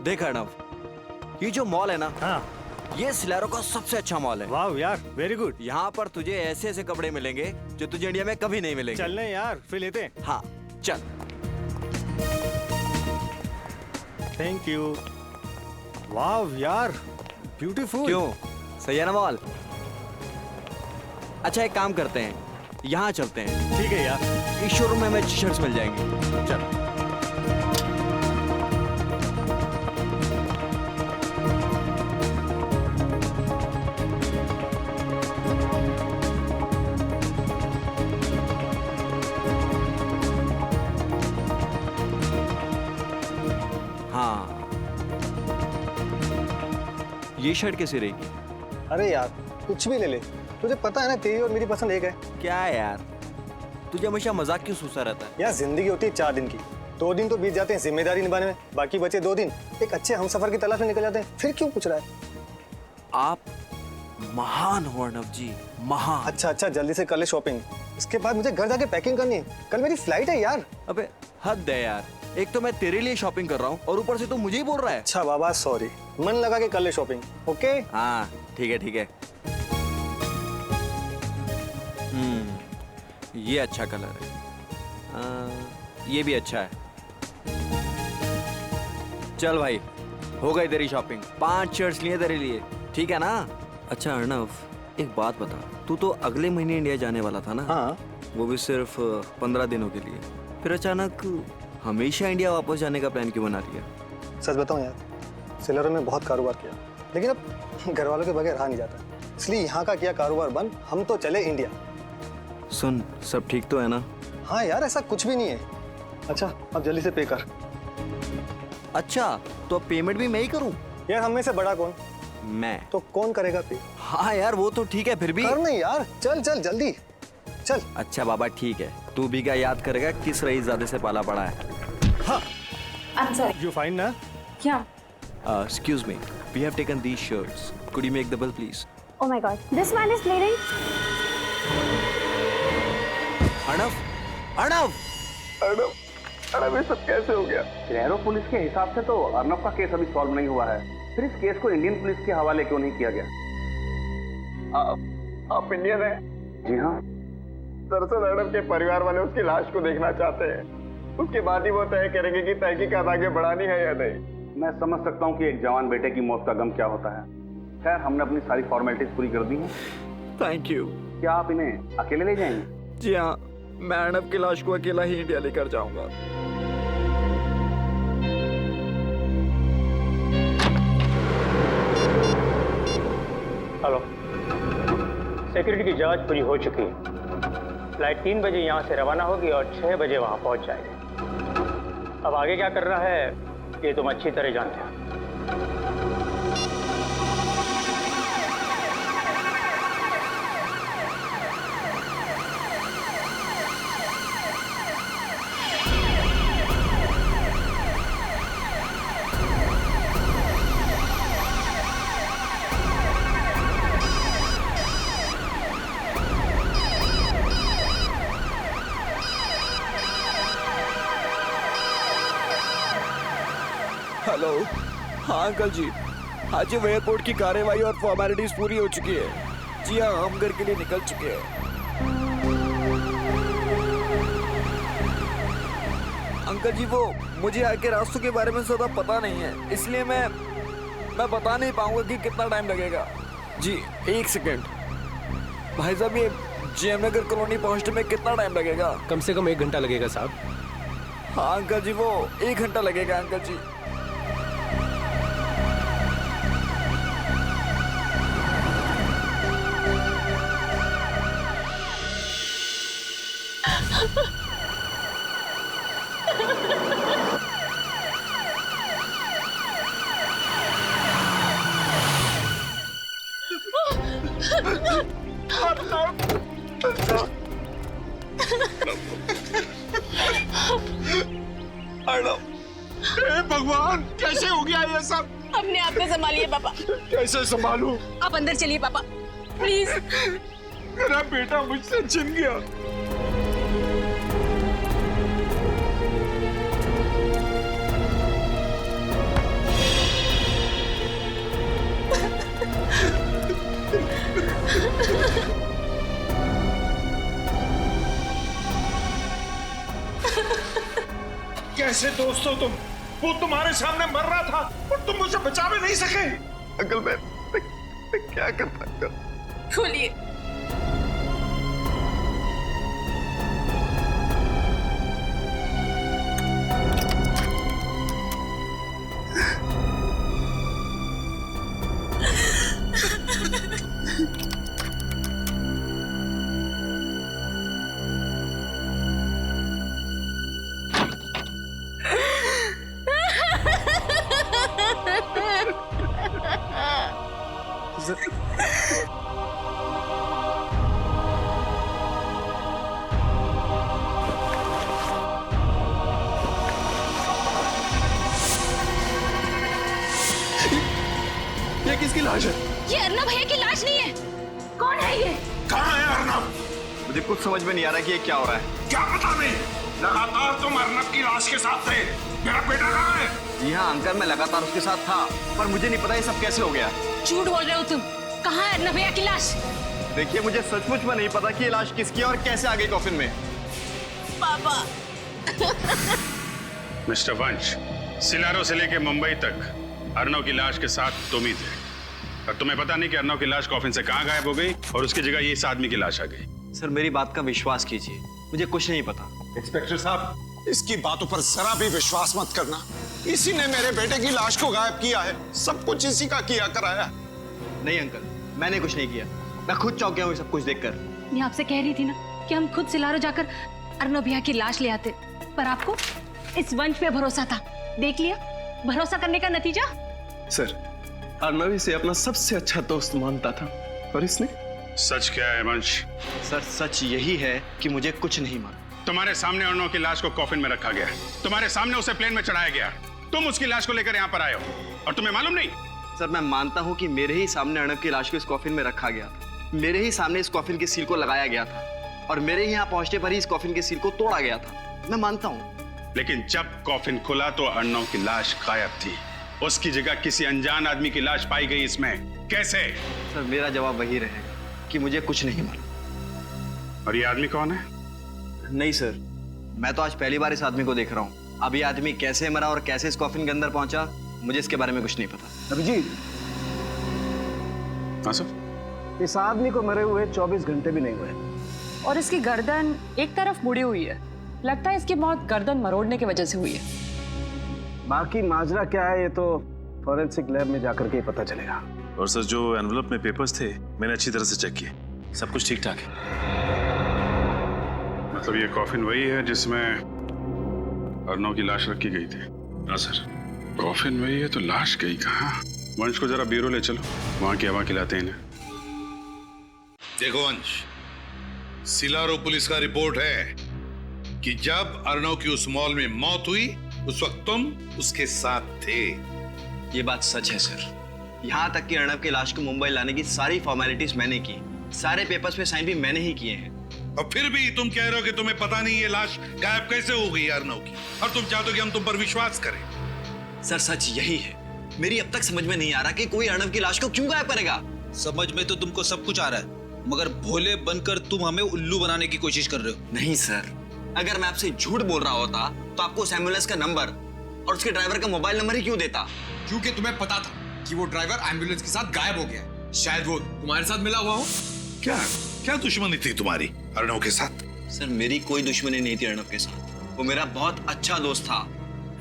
देख अर्णव, ये जो मॉल है ना, हाँ। ये सिलेरो का सबसे अच्छा मॉल है। वाह यार, वेरी गुड। यहाँ पर तुझे ऐसे ऐसे कपड़े मिलेंगे जो तुझे इंडिया में कभी नहीं मिलेंगे। चलने यार, फिर लेते हैं। हाँ चल। Thank you. वाह यार, ब्यूटीफुल। क्यों, सही है ना मॉल? अच्छा एक काम करते हैं, यहाँ चलते हैं। ठीक है यार। इस शोरूम में हमें टी शर्ट्स मिल जाएंगे। चल। हाँ, ये शर्ट कैसी रहेगी? अरे यार कुछ भी ले ले, तुझे पता है ना तेरी और मेरी पसंद एक है। क्या है यार, तुझे हमेशा मजाक क्यों सूसा रहता है? यार जिंदगी होती है 4 दिन की, 2 दिन तो बीत जाते हैं जिम्मेदारी निभाने में, बाकी बचे 2 दिन एक अच्छे हमसफर की तलाश में निकल जाते हैं। फिर क्यों पूछ रहा है? आप महान हो अर्णव जी, महान। अच्छा जल्दी से कर ले शॉपिंग, इसके बाद मुझे घर जाके पैकिंग करनी है, कल मेरी फ्लाइट है यार। अबे हद है यार, एक तो मैं तेरे लिए शॉपिंग कर रहा हूँ और ऊपर से तू मुझे ही बोल रहा है। अच्छा बाबा सॉरी, मन लगा के कर ले शॉपिंग। ओके हाँ ठीक है ठीक है। ये अच्छा कलर है, ये भी अच्छा है। चल भाई, हो गई तेरी शॉपिंग, 5 शर्ट्स लिए तेरे लिए, ठीक है ना? अच्छा अर्णव, एक बात बता, तू तो अगले महीने इंडिया जाने वाला था ना? हाँ। वो भी सिर्फ 15 दिनों के लिए, फिर अचानक हमेशा इंडिया वापस जाने का प्लान क्यों बना लिया? सच बताऊं यार, सिलेरो में बहुत कारोबार किया, लेकिन अब घर वालों के बगैर रहा नहीं जाता, इसलिए यहाँ का किया कारोबार बंद, हम तो चले इंडिया। सुन, सब ठीक तो है ना? हाँ यार ऐसा कुछ भी नहीं है। अच्छा अब जल्दी से पे कर। अच्छा तो पेमेंट भी मैं ही करूं? यार हम में से बड़ा कौन? मैं। तो कौन करेगा पे? हाँ यार वो तो ठीक है, फिर भी कर नहीं यार, चल चल जल्दी चल। अच्छा बाबा ठीक है, तू भी क्या याद करेगा किस रईसजादे से पाला पड़ा है? हाँ। I'm sorry. You fine ना? Yeah. Excuse me, we have taken these shirts. Could you make the bill please? Oh my God. This man is bleeding. Arnav, Arnav, Arnav ये सब कैसे हो गया? सिलेरो पुलिस के हिसाब से तो अर्णव का केस अभी सॉल्व नहीं हुआ है, फिर इस केस को इंडियन पुलिस के हवाले क्यों नहीं किया गया? आप इंडियन हैं? जी हाँ। दरअसल अर्णव के परिवार वाले उसकी लाश को देखना चाहते हैं, उसके बाद ही वो तय करेंगे कि तहकीकात आगे बढ़ानी है या नहीं। मैं समझ सकता हूँ कि एक जवान बेटे की मौत का गम क्या होता है। खैर हमने अपनी सारी फॉर्मेलिटीज पूरी कर दी हैं। Thank you. क्या आप इन्हें अकेले ले जाएंगे? जी हाँ, मैं अर्णव की लाश को अकेला ही इंडिया लेकर जाऊंगा। हेलो, सिक्योरिटी की जांच पूरी हो चुकी है। फ्लाइट 3 बजे यहाँ से रवाना होगी और 6 बजे वहाँ पहुँच जाएगी। अब आगे क्या करना है ये तुम अच्छी तरह जानते हो। हेलो, हाँ अंकल जी, आज एयरपोर्ट की कार्यवाही और फॉर्मेलिटीज पूरी हो चुकी है। जी हाँ, हम घर के लिए निकल चुके हैं। अंकल जी वो मुझे आगे रास्तों के बारे में ज़्यादा पता नहीं है, इसलिए मैं बता नहीं पाऊंगा कि कितना टाइम लगेगा। जी 1 सेकेंड भाई साहब, ये जेएम नगर कॉलोनी पहुंचने में कितना टाइम लगेगा? कम से कम 1 घंटा लगेगा साहब। हाँ अंकल जी, वो 1 घंटा लगेगा अंकल जी। भगवान कैसे हो गया ये सब? अपने आप को संभालिए पापा। कैसे संभालूं? आप अंदर चलिए पापा, प्लीज। मेरा बेटा मुझसे छिन गया। कैसे दोस्त हो तुम? वो तुम्हारे सामने मर रहा था और तुम मुझे बचा भी नहीं सके। अंकल मैं क्या कर सकता हूँ? खोलिए। ये किसकी लाश है? ये अर्नब भैया की लाश नहीं है। कौन है ये? कहाँ है अर्नब? मुझे कुछ समझ में नहीं आ रहा कि ये क्या हो रहा है। क्या पता नहीं, लगातार तुम अर्नब की लाश के साथ थे। मेरा बेटा कहाँ है? जी हाँ अंकल, मैं लगातार उसके साथ था, पर मुझे नहीं पता ये सब कैसे हो गया। झूठ बोल रहे हो तुम। कहाँ है अर्नब भैया की लाश? देखिए मुझे सचमुच में नहीं पता कि ये लाश किसकी है और कैसे आ गई कॉफिन में। पापा। मिस्टर वंश, सिलारो से लेके मुंबई तक अर्नव की लाश के साथ तुम ही थे, और तुम्हें पता नहीं कि अर्नव की लाश कॉफिन से कहाँ गायब हो गई और उसकी जगह ये इस आदमी की लाश आ गई। सर मेरी बात का विश्वास कीजिए, मुझे कुछ नहीं पता। इंस्पेक्टर साहब, इसकी बातों पर जरा भी विश्वास मत करना। इसी ने मेरे बेटे की लाश को गायब किया है। सब कुछ इसी का किया कराया। नहीं अंकल, मैंने कुछ नहीं किया। मैं खुद चौंक गया हूँ सब कुछ देखकर। मैं आपसे कह रही थी ना कि हम खुद सिलारो जाकर अर्नब भैया की लाश ले आते, पर आपको इस वंश पे भरोसा था। देख लिया भरोसा करने का नतीजा। सर अर्नव इसे अपना सबसे अच्छा दोस्त मानता था और इसने। सच क्या है वंश? सर सच यही है कि मुझे कुछ नहीं मालूम। तुम्हारे सामने अर्नव की लाश को कॉफिन में रखा गया, तुम्हारे सामने उसे प्लेन में चढ़ाया गया, तुम उसकी लाश को लेकर यहाँ पर आए हो और तुम्हें मालूम नहीं? सर मैं मानता हूँ कि मेरे ही सामने अर्नव की लाश को इस कॉफिन में रखा गया था, मेरे ही सामने इस कॉफिन की सील को लगाया गया था और मेरे यहाँ पहुंचने पर ही इस कॉफिन की सील को तोड़ा गया था। मैं मानता हूँ। लेकिन जब कॉफिन खुला तो अर्नव की लाश गायब थी, उसकी जगह किसी अनजान आदमी की लाश पाई गई। इसमें कैसे? सर मेरा जवाब वही रहेगा कि मुझे कुछ नहीं मालूम। और ये आदमी कौन है? नहीं सर, मैं तो आज पहली बार इस आदमी को देख रहा हूँ। अब ये आदमी कैसे मरा और कैसे इस कॉफिन के अंदर पहुंचा, मुझे इसके बारे में कुछ नहीं पता। अभिजीत, हाँ सर। इस आदमी को मरे हुए 24 घंटे भी नहीं हुए और इसकी गर्दन एक तरफ मुड़ी हुई है। लगता है इसकी मौत गर्दन मरोड़ने की वजह से हुई है। बाकी माजरा क्या है ये तो फॉरेंसिक लैब में जाकर के ही पता चलेगा। और सर जो एनवलप में पेपर्स थे मैंने अच्छी तरह से चेक किए, सब कुछ ठीक ठाक है। मतलब ये कॉफिन वही है जिसमें अर्नव की लाश रखी गई थी? हाँ सर। कॉफिन वही है तो लाश गई कहाँ? वंश को जरा ब्यूरो ले चलो, वहां की हवा खिलाते हैं इन्हें। देखो वंश, सिलारो पुलिस का रिपोर्ट है कि जब अर्नव की उस मॉल में मौत हुई उस वक्त तुम उसके साथ थे। ये बात सच है सर। यहाँ तक कि अर्नव की लाश को मुंबई लाने की सारी फॉर्मेलिटीज मैंने की, सारे पेपर्स पे साइन भी मैंने ही किए हैं। और फिर भी तुम कह रहे हो कि तुम्हें पता नहीं ये लाश गायब कैसे हो गई अर्नव की, और तुम चाहते हो कि हम तुम पर विश्वास करें। सर सच यही है। मेरी अब तक समझ में नहीं आ रहा कि कोई अर्नव की लाश को क्यों गायब करेगा। समझ में तो तुमको सब कुछ आ रहा है, मगर भोले बनकर तुम हमें उल्लू बनाने की कोशिश कर रहे हो। नहीं सर, अगर मैं आपसे झूठ बोल रहा होता तो आपको उस एम्बुलेंस का नंबर और उसके ड्राइवर का मोबाइल नंबर ही क्यों देता? क्योंकि तुम्हें पता था कि वो ड्राइवर एम्बुलेंस के साथ गायब हो गया। शायद वो तुम्हारे साथ मिला हुआ हो। क्या क्या दुश्मनी थी तुम्हारी अर्नव के साथ? सर मेरी कोई दुश्मनी नहीं थी अर्नव के साथ, वो मेरा बहुत अच्छा दोस्त था।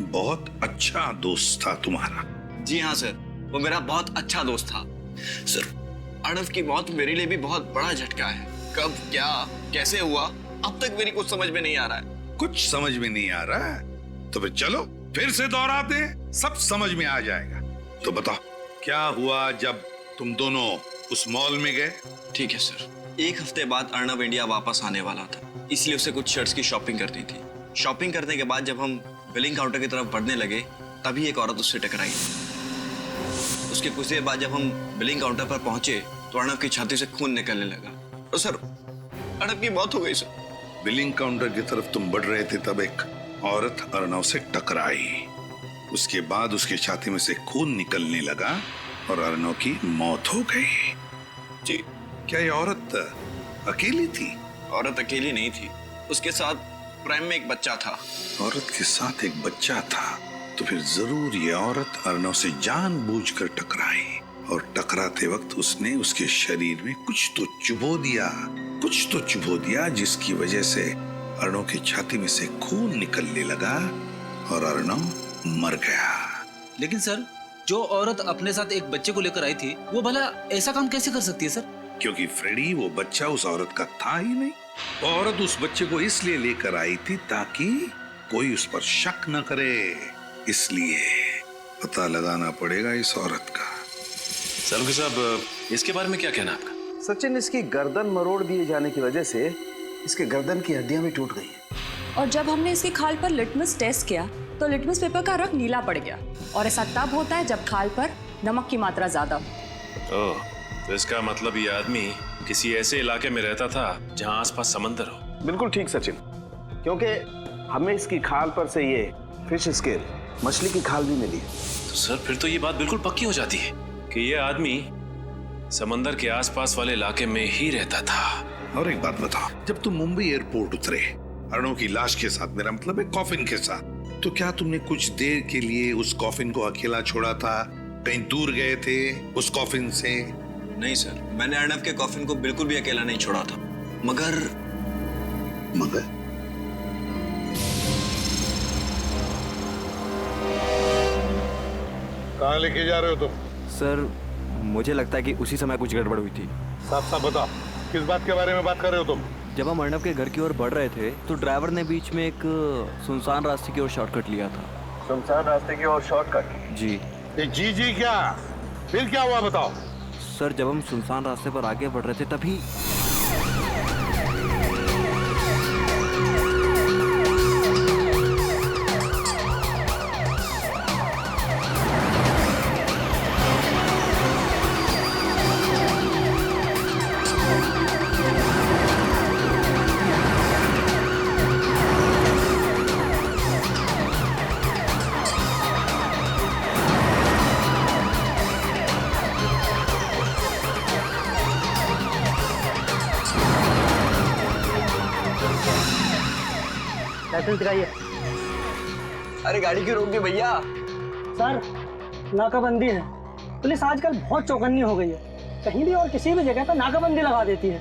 बहुत अच्छा दोस्त था तुम्हारा? जी हाँ सर, वो मेरा बहुत अच्छा दोस्त था। सर अर्नव की मौत मेरे लिए भी बहुत बड़ा झटका है। कब, क्या, कैसे हुआ, अब तक मेरी कुछ समझ में नहीं आ रहा है। कुछ समझ में नहीं आ रहा है तो फिर चलो फिर से दोहराते हैं, सब समझ में आ जाएगा। तो बताओ क्या हुआ जब तुम दोनों उस मॉल में गए? ठीक है सर। एक हफ्ते बाद अर्नव इंडिया वापस आने वाला था, इसलिए उसे कुछ शर्ट्स की शॉपिंग करनी थी। शॉपिंग करने के बाद जब हम बिलिंग काउंटर की तरफ बढ़ने लगे तभी एक औरत उससे टकराई। उसके कुछ देर बाद जब हम बिलिंग काउंटर पर पहुंचे तो अर्नव की छाती से खून निकलने लगा और सर अर्नव की मौत हो गई सर। बिलिंग काउंटर की तरफ तुम बढ़ रहे थे तब एक औरत अर्नव से टकराई, उसके बाद उसकी छाती में से खून निकलने लगा और अर्नव की मौत हो गई। जी। क्या ये औरत अकेली थी? औरत अकेली नहीं थी, उसके साथ प्राइम में एक बच्चा था। औरत के साथ एक बच्चा था, तो फिर जरूर ये औरत अर्नव से जानबूझकर टकराई, और टकराते वक्त उसने उसके शरीर में कुछ तो चुभो दिया, जिसकी वजह से अर्नव की छाती में से खून निकलने लगा और अर्नव मर गया। लेकिन सर, जो औरत अपने साथ एक बच्चे को लेकर आई थी, वो भला ऐसा काम कैसे कर सकती है सर? क्योंकि फ्रेडी, वो बच्चा उस औरत का था ही नहीं। औरत उस बच्चे को इसलिए लेकर आई थी ताकि कोई उस पर शक न करे, इसलिए पता लगाना पड़ेगा इस औरत का। सालुंके साहब, इसके बारे में क्या कहना आपका? सचिन, इसकी गर्दन मरोड़ दिए जाने की वजह से इसके गर्दन की हड्डियां भी टूट गई हैं। और जब हमने इसकी खाल पर लिटमस टेस्ट किया तो लिटमस पेपर का रंग नीला पड़ गया, और ऐसा तब होता है जब खाल पर नमक की मात्रा ज्यादा हो। ओह, तो इसका मतलब ये आदमी किसी ऐसे इलाके में रहता था जहां आसपास समंदर हो। बिल्कुल ठीक सचिन, क्योंकि हमें इसकी खाल पर से ये फिश स्केल, मछली की खाल भी मिली है। तो सर, फिर तो ये बात बिल्कुल पक्की हो जाती है कि ये आदमी समंदर के आसपास वाले इलाके में ही रहता था। और एक बात बताओ, जब तुम मुंबई एयरपोर्ट उतरे अर्नव की लाश के साथ, मेरा मतलब है कॉफिन के साथ, तो क्या तुमने कुछ देर के लिए उस कॉफिन को अकेला छोड़ा था? कहीं दूर गए थे उस कॉफिन से? नहीं सर, मैंने अर्नव के कॉफिन को बिल्कुल भी अकेला नहीं छोड़ा था। मगर कहाँ लेके जा रहे हो तुम? सर, मुझे लगता है कि उसी समय कुछ गड़बड़ हुई थी। साफ साफ बताओ, किस बात के बारे में बात कर रहे हो तुम? जब हम अर्नव के घर की ओर बढ़ रहे थे तो ड्राइवर ने बीच में एक सुनसान रास्ते की ओर शॉर्टकट लिया था। सुनसान रास्ते की ओर शॉर्टकट? जी। जी क्या? फिर क्या हुआ बताओ? सर, जब हम सुनसान रास्ते पर आगे बढ़ रहे थे तभी लाइसेंस दिखाइए। अरे गाड़ी क्यों रोक दी भैया? सर, नाकाबंदी है। पुलिस आजकल बहुत चौकन्नी हो गई है, कहीं भी और किसी भी जगह पर नाकाबंदी लगा देती है।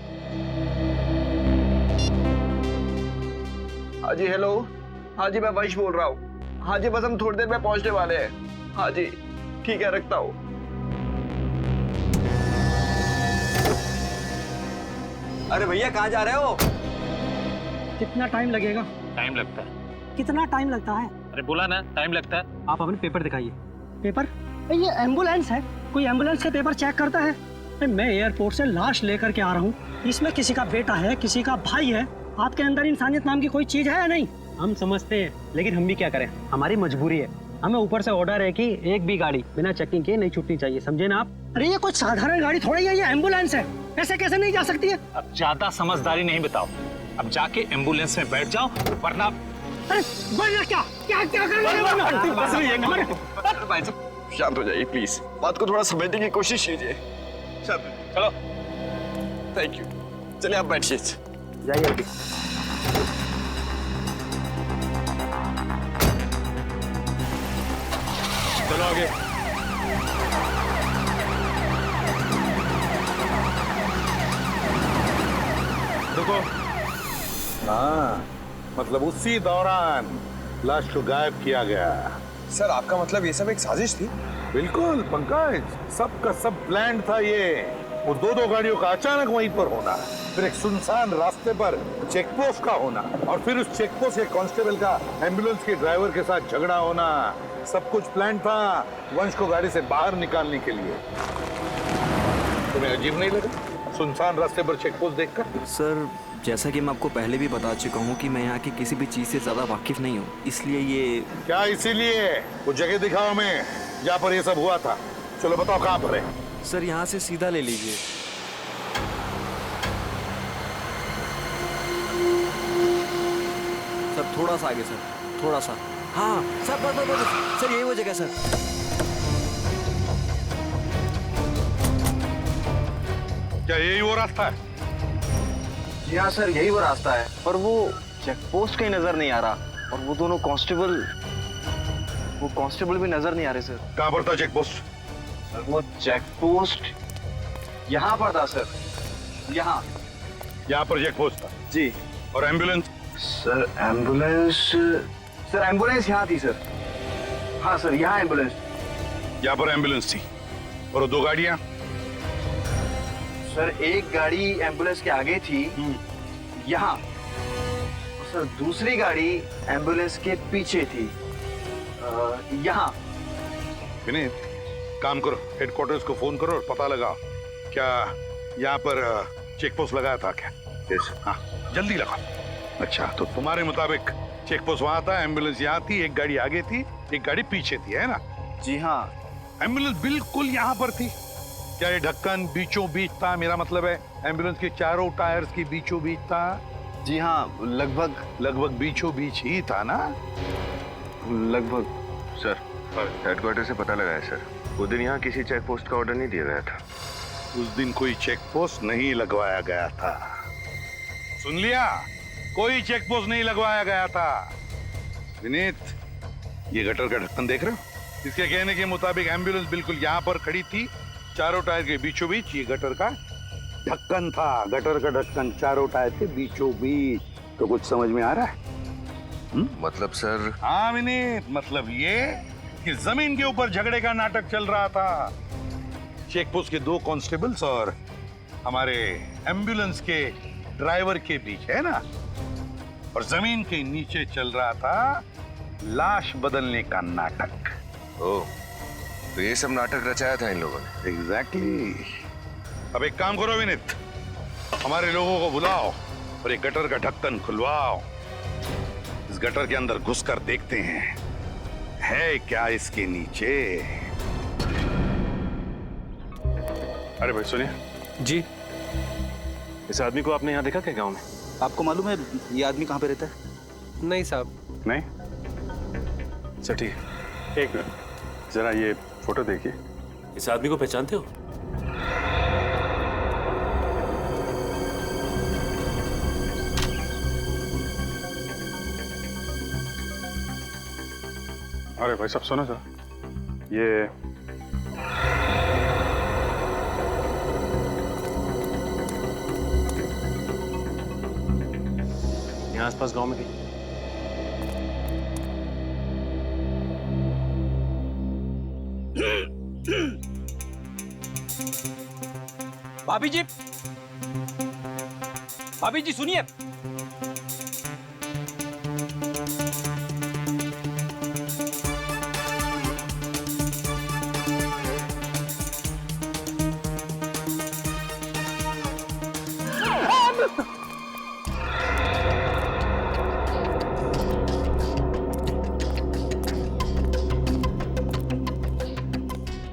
हाँ जी, हेलो। हाँ जी, मैं वंश बोल रहा हूँ। हाँ जी, बस हम थोड़ी देर में पहुंचने वाले हैं। हाँ जी, ठीक है, रखता हूँ। अरे भैया, कहाँ जा रहे हो? कितना टाइम लगेगा? टाइम लगता है। कितना टाइम लगता है? अरे बोला ना, टाइम लगता है। आप अपने पेपर दिखाइए। पेपर? ये एम्बुलेंस है, कोई एम्बुलेंस के पेपर चेक करता है? मैं एयरपोर्ट से लाश लेकर के आ रहा हूँ, इसमें किसी का बेटा है, किसी का भाई है। आपके अंदर इंसानियत नाम की कोई चीज है या नहीं? हम समझते हैं, लेकिन हम भी क्या करें, हमारी मजबूरी है। हमें ऊपर से ऑर्डर है कि एक भी गाड़ी बिना चेकिंग के नहीं छूटनी चाहिए, समझे ना आप? अरे ये कोई साधारण गाड़ी थोड़ी है, ये एम्बुलेंस है, ऐसे कैसे नहीं जा सकती है? अब ज्यादा समझदारी नहीं बताओ, अब जाके एम्बुलेंस में बैठ जाओ, वरना वरना क्या क्या क्या करोगे? भाई साहब, शांत हो जाइए प्लीज, बात को थोड़ा समझने की कोशिश कीजिए। चलो। Thank you. चलिए आप बैठिए। जाइए अभी। चलो आगे। देखो, हाँ, मतलब उसी दौरान लाश को गायब किया गया। सर, आपका मतलब ये सब एक साजिश थी? बिल्कुल पंकज, सबका सब प्लान था ये। वो दो गाड़ियों का अचानक वहीं पर होना, फिर एक सुनसान रास्ते पर चेक पोस्ट का होना, और फिर उस चेक पोस्ट के कांस्टेबल का एम्बुलेंस के ड्राइवर के साथ झगड़ा होना। सब कुछ प्लान था वंश को गाड़ी से बाहर निकालने के लिए। तुम्हें अजीब नहीं लगा सुनसान रास्ते पर चेक पोस्ट देखकर? सर, जैसा कि मैं आपको पहले भी बता चुका हूँ कि मैं यहाँ की किसी भी चीज से ज्यादा वाकिफ नहीं हूँ, इसलिए ये क्या? इसीलिए वो जगह दिखाओ हमें जहाँ पर ये सब हुआ था। चलो बताओ कहाँ पर है? सर, यहाँ से सीधा ले लीजिए। सर, थोड़ा सा आगे सर, थोड़ा सा। हाँ सर, बस सर, यही वो जगह सर। क्या यही वो रास्ता है? जी हाँ सर, यही वो रास्ता है, पर वो चेक पोस्ट कहीं नजर नहीं आ रहा और वो दोनों कांस्टेबल भी नजर नहीं आ रहे सर। कहाँ पर था चेक पोस्ट? सर वो चेक पोस्ट यहाँ पर था सर, यहाँ पर चेक पोस्ट था जी। और एम्बुलेंस? सर एम्बुलेंस यहाँ थी सर। हाँ सर यहाँ एम्बुलेंस। यहाँ पर एम्बुलेंस थी और वो 2 गाड़ियाँ? सर एक गाड़ी एम्बुलेंस के आगे थी यहाँ, और सर दूसरी गाड़ी एम्बुलेंस के पीछे थी यहाँ। विनीत, काम करो, हेडक्वार्टर्स को फोन करो और पता लगाओ क्या यहाँ पर चेक पोस्ट लगाया था क्या? यस। हाँ जल्दी लगाओ। अच्छा तो तुम्हारे मुताबिक चेक पोस्ट वहां था, एम्बुलेंस यहाँ थी, एक गाड़ी आगे थी, एक गाड़ी पीछे थी, है ना? जी हाँ। एम्बुलेंस बिल्कुल यहाँ पर थी। क्या ये ढक्कन बीचों बीच था? मेरा मतलब है एम्बुलेंस के चारों टायर्स के बीचों बीच था। जी हाँ लगभग बीचों बीच ही था ना? लगभग। सर हेडक्वार्टर से पता लगा है सर, उस दिन यहाँ किसी चेक पोस्ट का ऑर्डर नहीं दिया गया था। उस दिन कोई चेक पोस्ट नहीं लगवाया गया था। सुन लिया? कोई चेक पोस्ट नहीं लगवाया गया था। विनीत, ये गटर का ढक्कन देख रहे हो? इसके कहने के मुताबिक एम्बुलेंस बिल्कुल यहाँ पर खड़ी थी, चारों टायर के बीचों बीच ये गटर का ढक्कन था। गटर का ढक्कन चारों टायर के बीचों बीच। तो कुछ समझ में आ रहा है? मतलब सर? हाँ विनीत, मतलब ये कि जमीन के ऊपर झगड़े का नाटक चल रहा था। चेक पोस्ट के 2 कांस्टेबल्स और हमारे एम्बुलेंस के ड्राइवर के बीच, है ना? और जमीन के नीचे चल रहा था लाश बदलने का नाटक। ओह, तो ये सब नाटक रचाया था इन लोगों ने? एग्जैक्टली। अब एक काम करो विनीत, हमारे लोगों को बुलाओ और एक गटर का ढक्कन खुलवाओ। इस गटर के अंदर घुसकर देखते हैं है क्या इसके नीचे। अरे भाई सुनिए जी, इस आदमी को आपने यहाँ देखा क्या गांव में? आपको मालूम है ये आदमी कहाँ पे रहता है? नहीं साहब। नहीं? अच्छा ठीक है, एक मिनट जरा ये फोटो देखिए। इस आदमी को पहचानते हो? अरे भाई साहब सुनो जरा, ये यहाँ आसपास गांव में कहीं? भाभी जी सुनिए।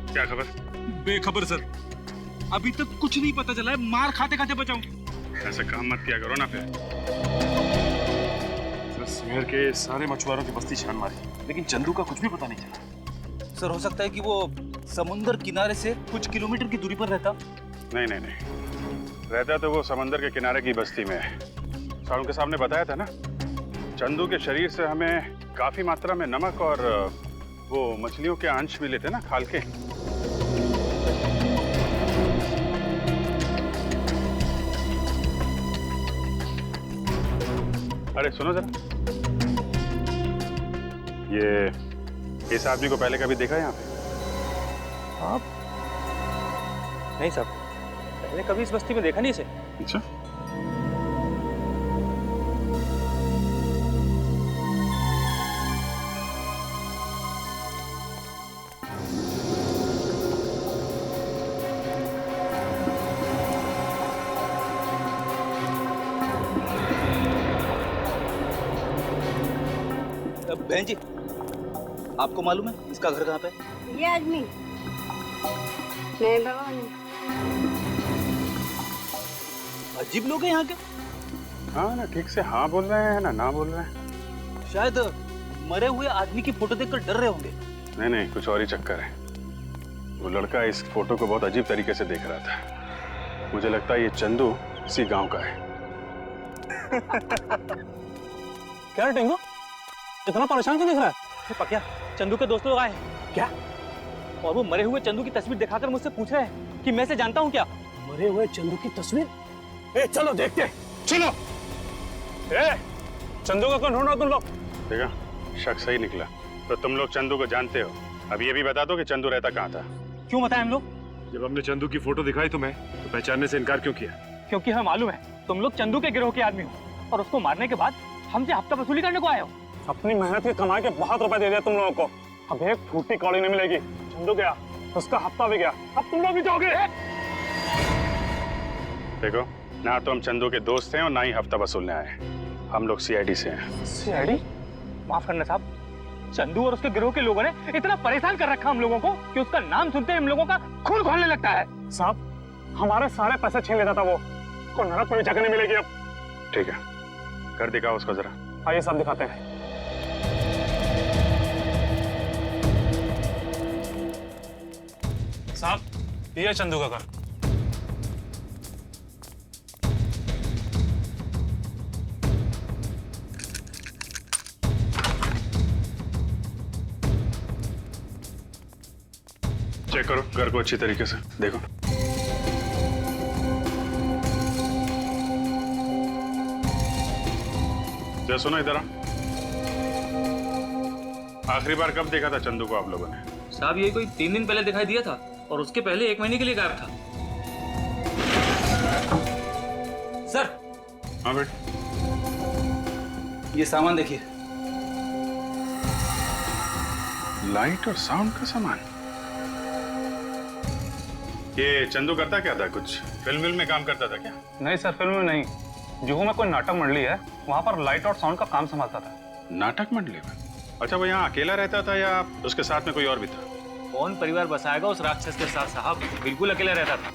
क्या खबर? बेखबर सर, अभी तक कुछ नहीं पता चला है। मार खाते खाते बचाऊं। ऐसा काम मत किया करो ना फिर। शहर के सारे मछुआरों की बस्ती छान मारी, लेकिन चंदू का कुछ भी पता नहीं चला। सर हो सकता है कि वो समुद्र किनारे से कुछ किलोमीटर की दूरी पर रहता। नहीं नहीं नहीं, रहता तो वो समंदर के किनारे की बस्ती में है। सारों के सामने बताया था ना, चंदू के शरीर से हमें काफी मात्रा में नमक और वो मछलियों के अंश मिले थे ना, खाल के। अरे सुनो जरा, ये इस आदमी को पहले कभी देखा यहाँ पे? आप? नहीं साहब, मैंने कभी इस बस्ती में देखा नहीं इसे। अच्छा, बहन जी, आपको मालूम है इसका घर कहाँ पे? ये आदमी नहीं भगवान। अजीब लोग हैं यहाँ के। हाँ ना, ठीक से हाँ बोल रहे हैं ना बोल रहे हैं। शायद मरे हुए आदमी की फोटो देखकर डर रहे होंगे। नहीं नहीं, कुछ और ही चक्कर है। वो लड़का इस फोटो को बहुत अजीब तरीके से देख रहा था। मुझे लगता है ये चंदू इसी गांव का है। क्या रे टिंगू, इतना परेशान क्यों दिख रहा है? पकिया, चंदू के दोस्त लोग आए हैं। क्या? और वो मरे हुए चंदू की तस्वीर दिखाकर मुझसे पूछ रहे हैं कि मैं इसे जानता हूँ क्या? मरे हुए चंदू की तस्वीर? ए, चलो देखते हैं। चलो। ए, चंदू का कौन ढूंढ रहा तुम लोग? देखा, शक सही निकला। तो तुम लोग चंदू को जानते हो। अब ये भी बता दो कि चंदू रहता कहाँ था। क्यों बताएं हम लोग? जब हमने चंदू की फोटो दिखाई तुम्हें तो पहचानने से इनकार क्यों किया? क्योंकि हमें मालूम है तुम लोग चंदू के गिरोह के आदमी हो और उसको मारने के बाद हमसे हफ्ता वसूली करने को आए हो। अपनी मेहनत के कमाई के बहुत रुपए दे दिया तुम लोगों को, अब एक फूटी कौड़ी नहीं मिलेगी। चंदू गया, उसका हफ्ता भी गया, अब तुम लोग भी जाओगे। देखो, ना तो हम चंदू के दोस्त हैं और ना ही हफ्ता वसूलने आए। हम लोग सीआईडी से हैं। सीआईडी? माफ करना साहब, चंदू और उसके गिरोह के लोगों ने इतना परेशान कर रखा हम लोगों को कि उसका नाम सुनते हम लोगों का खून खौलने लगता है। साहब, हमारे सारे पैसे छीन लेता था वो, को नरक में जगह नहीं मिलेगी अब। ठीक है, कर दिखाओ उसको जरा। आइए साहब दिखाते हैं। साहब, ये है चंदू का घर। चेक करो घर को अच्छी तरीके से, देखो। जरा सुनो इधर। आखिरी बार कब देखा था चंदू को आप लोगों ने? साहब, ये कोई 3 दिन पहले दिखाई दिया था और उसके पहले 1 महीने के लिए गायब था। सर। हाँ बेट, ये सामान देखिए। लाइट और साउंड का सामान। ये चंदू करता क्या था? कुछ फिल्म में काम करता था क्या? नहीं सर, फिल्म में नहीं। जुहू में कोई नाटक मंडली है, वहाँ पर लाइट और साउंड का काम संभालता था। नाटक मंडली में? अच्छा, वो यहाँ अकेला रहता था या उसके साथ में कोई और भी था? कौन परिवार बसाएगा उस राक्षस के साथ साहब, बिल्कुल अकेला रहता था।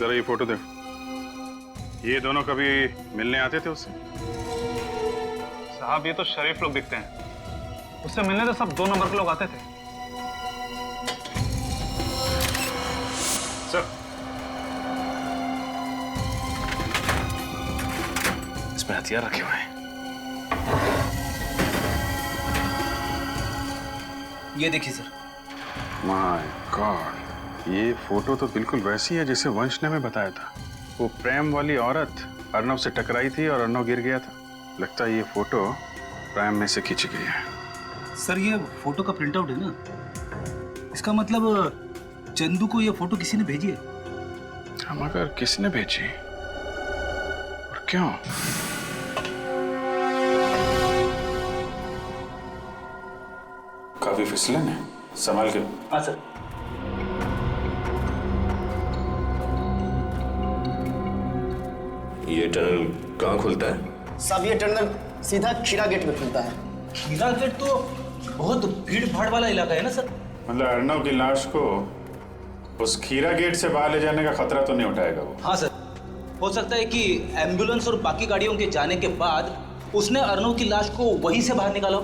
जरा ये फोटो देखो। ये दोनों कभी मिलने आते थे उससे? साहब, ये तो शरीफ लोग दिखते हैं, उससे मिलने तो सब 2 नंबर के लोग आते थे। सर, इसमें हथियार रखे हुए हैं। ये देखिए सर। माय गॉड, ये फोटो तो बिल्कुल वैसी है जैसे वंश ने हमें बताया था। वो प्रेम वाली औरत अर्नव से टकराई थी और अर्नव गिर गया था। लगता है ये फोटो प्रेम में से खींची गई है। सर, ये फोटो का प्रिंट आउट है ना, इसका मतलब चंदू को ये फोटो किसी ने भेजी है। हम अगर किसने भेजी और क्यों? काफी फिसलन है, संभाल के। हाँ सर। ये टनल कहाँ खुलता है? साहब, ये टनल सीधा खीरा गेट में खुलता है। खीरा गेट तो बहुत भीड़ भाड़ वाला इलाका है ना सर। मतलब अर्नव की लाश को उस खीरा गेट से बाहर ले जाने का खतरा तो नहीं उठाएगा वो? हाँ सर, हो सकता है कि एम्बुलेंस और बाकी गाड़ियों के जाने के बाद उसने अर्नव की लाश को वहीं से बाहर निकाला।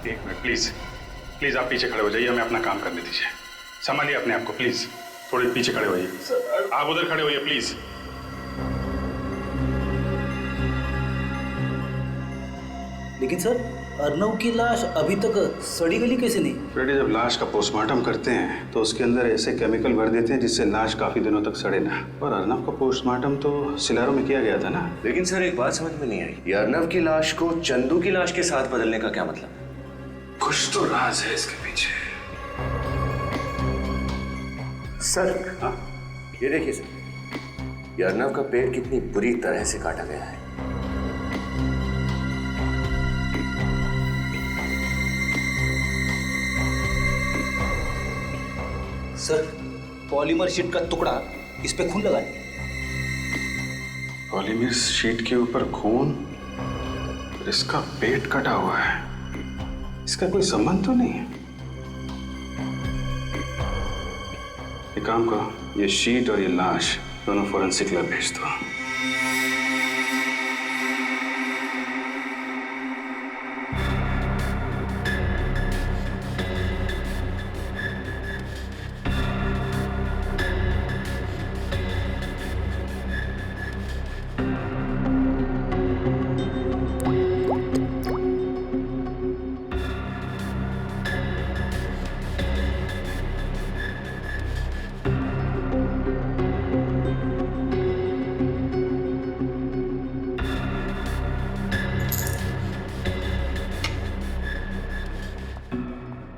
एक मिनट प्लीज, प्लीज आप पीछे खड़े हो जाइए, हमें अपना काम करने दीजिए। संभालिए अपने आप को प्लीज, थोड़े पीछे खड़े होइए। आप उधर खड़े होइए प्लीज। लेकिन सर, अर्नव की लाश अभी तक सड़ी गली कैसे नहीं? फ्रेडी, जब लाश का पोस्टमार्टम करते हैं तो उसके अंदर ऐसे केमिकल भर देते हैं जिससे लाश काफी दिनों तक सड़े ना। और अर्नव का पोस्टमार्टम तो सिलारो में किया गया था ना। लेकिन सर, एक बात समझ में नहीं आई, ये अर्नव की लाश को चंदू की लाश के साथ बदलने का क्या मतलब? कुछ तो राज है इसके पीछे। सर, हाँ? ये देखिए सर, ये अर्नव का पेट कितनी बुरी तरह से काटा गया है। सर, पॉलीमर शीट का टुकड़ा इस पे खून लगा है। पॉलीमर शीट के ऊपर खून? इसका पेट कटा हुआ है, इसका कोई संबंध तो नहीं है। एक काम करो, ये शीट और ये लाश दोनों फोरेंसिक लैब भेज दो।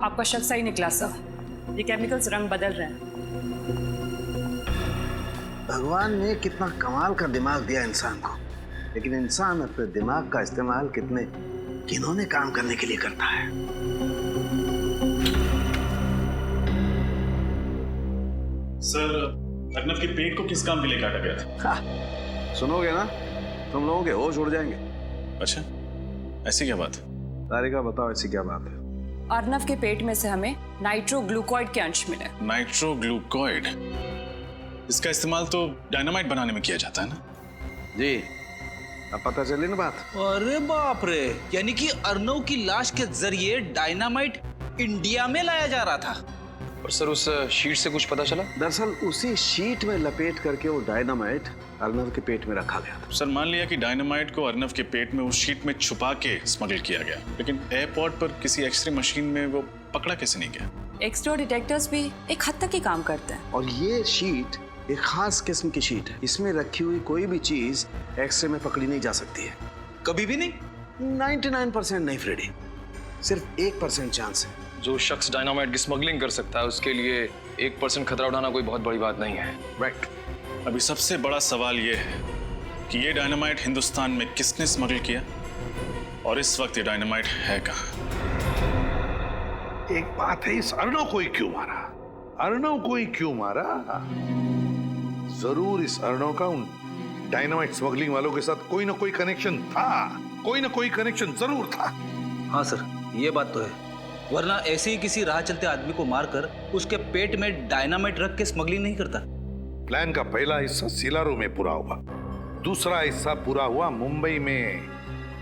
आपका शक सही निकला सर, ये केमिकल्स रंग बदल रहे हैं। भगवान ने कितना कमाल का दिमाग दिया इंसान को, लेकिन इंसान अपने दिमाग का इस्तेमाल कितने घिनौने काम करने के लिए करता है। सर, अर्नव के पेट को किस काम के लिए काटा गया था? सुनोगे ना, तुम लोगों के होश उड़ जाएंगे। अच्छा, ऐसी क्या बात? तारिका बताओ, ऐसी क्या बात है? अर्नव के पेट में से हमें नाइट्रोग्लूकोइड के अंश मिले। नाइट्रोग्लूकोइड? इसका इस्तेमाल तो डायनामाइट बनाने में किया जाता है ना? जी, अब पता चली ना बात। अरे बाप रे, यानी कि अर्नव की लाश के जरिए डायनामाइट इंडिया में लाया जा रहा था। और सर, उस शीट से कुछ पता चला? दरअसल उसी शीट में लपेट करके वो डायनामाइट अर्नव के पेट में रखा गया था। सर, मान लिया कि डायनामाइट को अर्नव के पेट में उस शीट में छुपा के स्मगल किया गया, लेकिन एयरपोर्ट पर किसी एक्सरे मशीन में वो पकड़ा कैसे नहीं गया? एक्सरे डिटेक्टर्स भी एक हद तक ही काम करते हैं। और ये शीट एक खास किस्म की शीट है, इसमें रखी हुई कोई भी चीज एक्सरे में पकड़ी नहीं जा सकती है। कभी भी नहीं? 99% नहीं फ्रेडी, सिर्फ 1% चांस है। जो शख्स डायनामाइट की स्मगलिंग कर सकता है, उसके लिए 1% खतरा उठाना कोई बहुत बड़ी बात नहीं है। राइट। अभी सबसे बड़ा सवाल ये है कि ये डायनामाइट हिंदुस्तान में किसने स्मगल किया, और इस वक्त ये डायनामाइट है कहाँ? एक बात है, इस अर्नव को ही क्यों मारा? अर्नव को ही क्यों मारा? जरूर इस अर्नव का उन डायनामाइट स्मगलिंग वालों के साथ कोई ना कोई कनेक्शन था, कोई ना कोई कनेक्शन जरूर था। हाँ सर, ये बात तो है, वरना ऐसे ही किसी राह चलते आदमी को मारकर उसके पेट में डायनामाइट रख के स्मगलिंग नहीं करता। प्लान का पहला हिस्सा सिलारू में पूरा हुआ, दूसरा हिस्सा पूरा हुआ मुंबई में,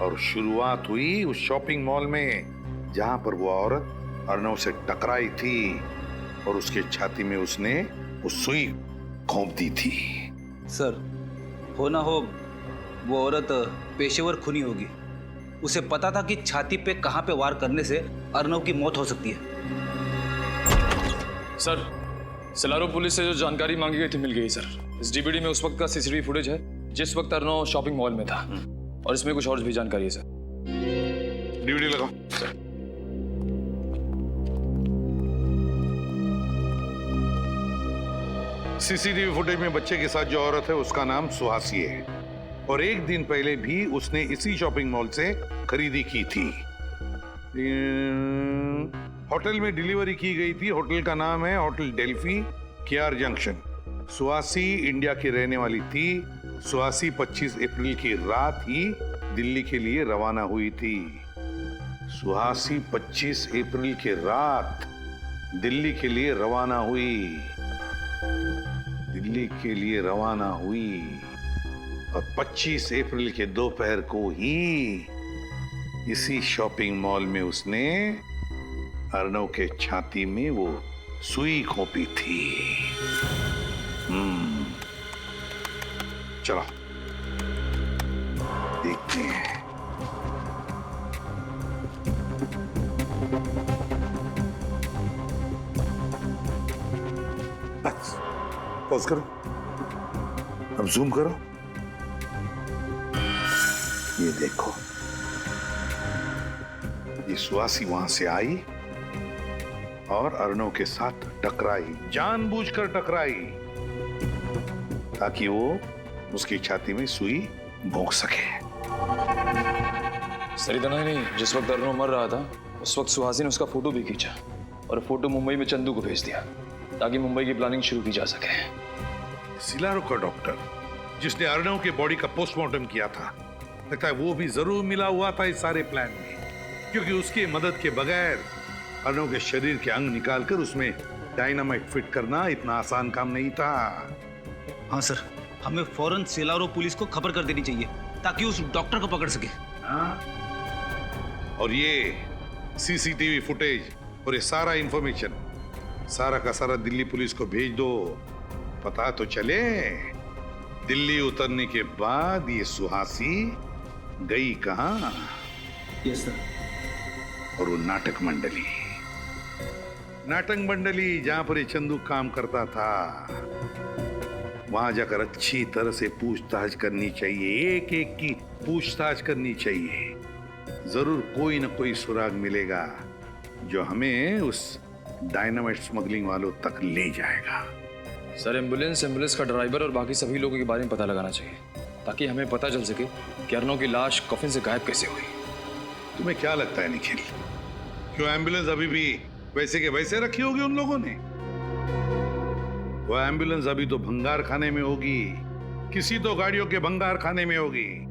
और शुरुआत हुई उस शॉपिंग मॉल में जहां पर वो औरत अर्नव से टकराई थी और उसके छाती में उसने वो सुई घोंप दी थी। सर, हो ना हो वो औरत पेशेवर खूनी होगी, उसे पता था कि छाती पे कहां पे वार करने से अर्नव की मौत हो सकती है। सर, सिलारू पुलिस से जो जानकारी मांगी गई थी मिल गई सर। इस डीवीडी में उस वक्त का सीसीटीवी फुटेज है जिस वक्त अर्नव शॉपिंग मॉल में था, और इसमें कुछ और भी जानकारी है सर। डीवीडी लगाओ सर। सीसीटीवी फुटेज में बच्चे के साथ जो औरत है उसका नाम सुहासी है, और एक दिन पहले भी उसने इसी शॉपिंग मॉल से खरीदी की थी। होटल में डिलीवरी की गई थी। होटल का नाम है hotel Delphi, KR junction. Suhasi India की रहने वाली थी। सुहासी 25 अप्रैल की रात ही दिल्ली के लिए रवाना हुई थी। सुहासी 25 अप्रैल की रात दिल्ली के लिए रवाना हुई, दिल्ली के लिए रवाना हुई, और 25 अप्रैल के दोपहर को ही इसी शॉपिंग मॉल में उसने अर्नव के छाती में वो सुई घोंपी थी। चलो देखते हैं। बस पॉज करो, अब जूम करो, ये देखो, ये सुहासी वहां से आई और अर्नव के साथ टकराई, जानबूझकर टकराई ताकि वो उसकी छाती में सुई भोंक सके। सर, इतना ही नहीं, जिस वक्त अर्नव मर रहा था उस वक्त सुहासी ने उसका फोटो भी खींचा और फोटो मुंबई में चंदू को भेज दिया ताकि मुंबई की प्लानिंग शुरू की जा सके। सिलारू का डॉक्टर जिसने अर्नव के बॉडी का पोस्टमार्टम किया था, लगता है वो भी जरूर मिला हुआ था इस सारे प्लान में, क्योंकि उसकी मदद के बगैर अर्नव के शरीर के अंग निकालकर उसमें डायनामाइट फिट करना इतना आसान काम नहीं था। हाँ सर, हमें फौरन सिलारो पुलिस को खबर कर देनी चाहिए ताकि उस डॉक्टर को पकड़ सके। हाँ? और ये सीसीटीवी फुटेज और ये सारा इंफॉर्मेशन सारा का सारा दिल्ली पुलिस को भेज दो, पता तो चले दिल्ली उतरने के बाद ये सुहासी गई कहां। Yes sir. और वो नाटक मंडली जहां पर ये चंदू काम करता था, वहां जाकर अच्छी तरह से पूछताछ करनी चाहिए, एक एक की पूछताछ करनी चाहिए। जरूर कोई ना कोई सुराग मिलेगा जो हमें उस डायनामाइट स्मगलिंग वालों तक ले जाएगा। सर, एम्बुलेंस का ड्राइवर और बाकी सभी लोगों के बारे में पता लगाना चाहिए ताकि हमें पता चल सके कि अर्नव की लाश कफिन से गायब कैसे हुई। तुम्हें क्या लगता है निखिल, क्यों एम्बुलेंस अभी भी वैसे के वैसे रखी होगी उन लोगों ने? वो एम्बुलेंस अभी तो भंगार खाने में होगी, किसी तो गाड़ियों के भंगार खाने में होगी।